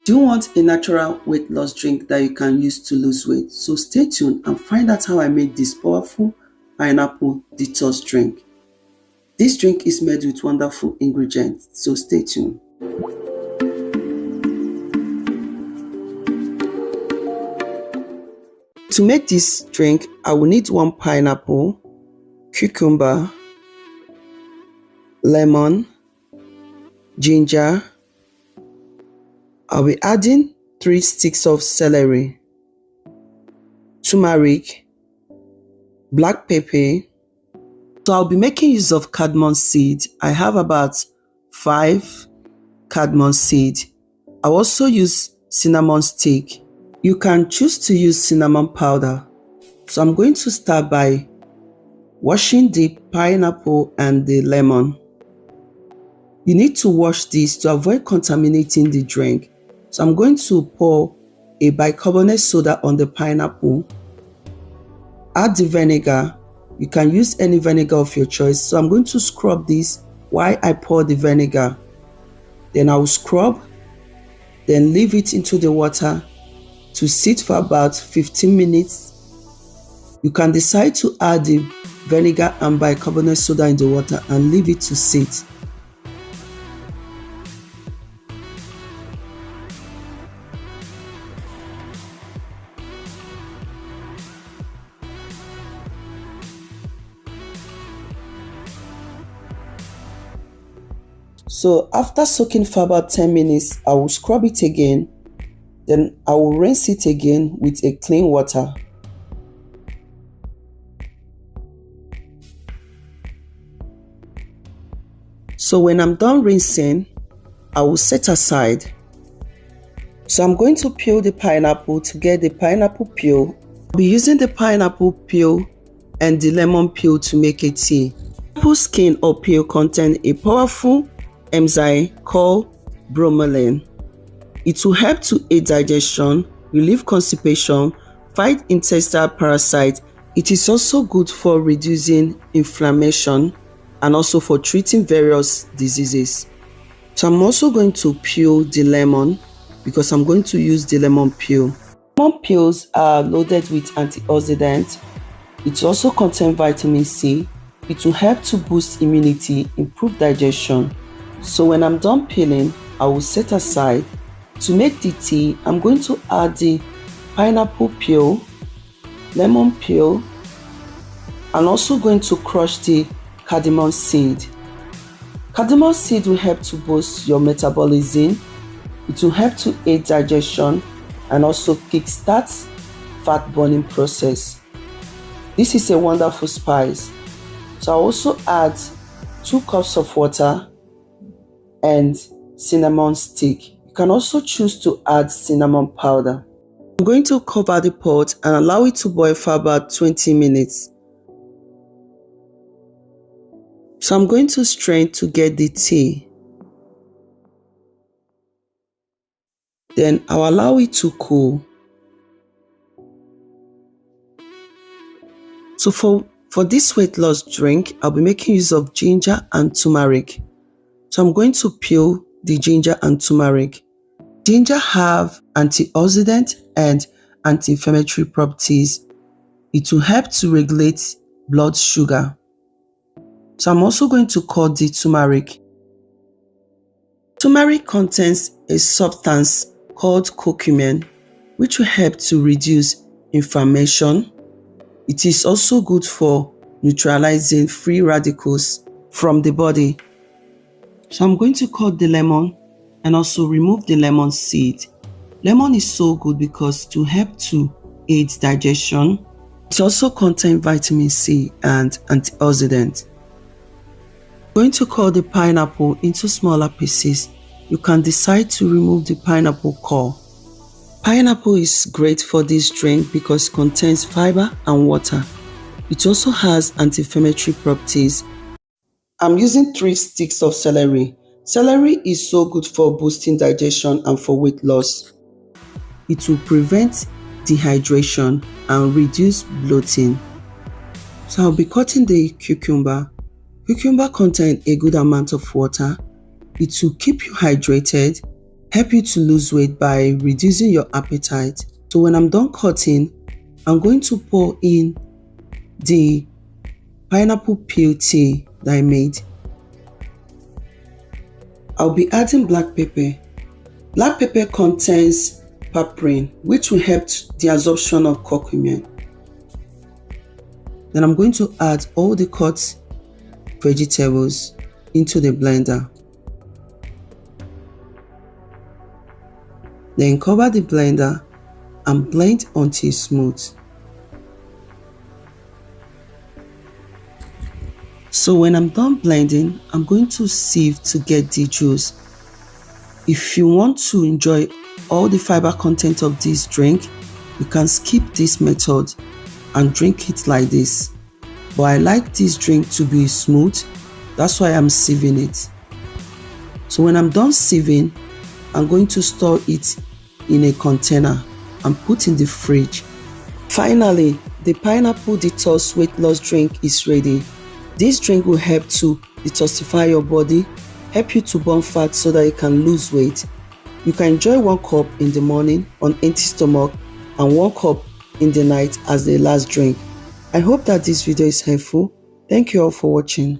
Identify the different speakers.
Speaker 1: Do you want a natural weight loss drink that you can use to lose weight? So stay tuned and find out how I make this powerful pineapple detox drink. This drink is made with wonderful ingredients, so stay tuned. To make this drink, I will need one pineapple, cucumber, lemon, ginger. I'll be adding 3 sticks of celery, turmeric, black pepper. So I'll be making use of cardamom seed. I have about 5 cardamom seed. I'll also use cinnamon stick. You can choose to use cinnamon powder. So I'm going to start by washing the pineapple and the lemon. You need to wash this to avoid contaminating the drink. So I'm going to pour a bicarbonate soda on the pineapple. Add the vinegar. You can use any vinegar of your choice. So I'm going to scrub this while I pour the vinegar. Then I will scrub, then leave it into the water to sit for about 15 minutes. You can decide to add the vinegar and bicarbonate soda in the water and leave it to sit. So after soaking for about 10 minutes, I will scrub it again. Then I will rinse it again with a clean water. So when I'm done rinsing, I will set aside. So I'm going to peel the pineapple to get the pineapple peel. I'll be using the pineapple peel and the lemon peel to make a tea. Pineapple skin or peel contain a powerful enzyme called bromelain. It will help to aid digestion, relieve constipation, fight intestinal parasites. It is also good for reducing inflammation and also for treating various diseases. So I'm also going to peel the lemon because I'm going to use the lemon peel. Lemon peels are loaded with antioxidants. It also contains vitamin C. It will help to boost immunity, improve digestion. So when I'm done peeling, I will set aside. To make the tea, I'm going to add the pineapple peel, lemon peel, and also going to crush the cardamom seed. Cardamom seed will help to boost your metabolism. It will help to aid digestion and also kickstart fat burning process. This is a wonderful spice. So I also add 2 cups of water and cinnamon stick. You can also choose to add cinnamon powder. I'm going to cover the pot and allow it to boil for about 20 minutes. So I'm going to strain to get the tea. Then I'll allow it to cool. So for this weight loss drink, I'll be making use of ginger and turmeric. So I'm going to peel the ginger and turmeric. Ginger have antioxidant and anti-inflammatory properties. It will help to regulate blood sugar. So I'm also going to cut the turmeric. Turmeric contains a substance called curcumin, which will help to reduce inflammation. It is also good for neutralizing free radicals from the body. So I'm going to cut the lemon and also remove the lemon seed. Lemon is so good because it will help to aid digestion. It also contains vitamin C and antioxidants. I'm going to cut the pineapple into smaller pieces. You can decide to remove the pineapple core. Pineapple is great for this drink because it contains fiber and water. It also has anti-inflammatory properties. I'm using 3 sticks of celery. Celery is so good for boosting digestion and for weight loss. It will prevent dehydration and reduce bloating. So I'll be cutting the cucumber. Cucumber contains a good amount of water. It will keep you hydrated, help you to lose weight by reducing your appetite. So when I'm done cutting, I'm going to pour in the pineapple peel tea that I made. I'll be adding black pepper. Black pepper contains papain, which will help the absorption of curcumin. Then I'm going to add all the cut vegetables into the blender. Then cover the blender and blend until smooth. So when I'm done blending, I'm going to sieve to get the juice. If you want to enjoy all the fiber content of this drink, you can skip this method and drink it like this. But I like this drink to be smooth, that's why I'm sieving it. So when I'm done sieving, I'm going to store it in a container and put in the fridge. Finally, the pineapple detox weight loss drink is ready. This drink will help to detoxify your body, help you to burn fat so that you can lose weight. You can enjoy 1 cup in the morning on empty stomach and 1 cup in the night as the last drink. I hope that this video is helpful. Thank you all for watching.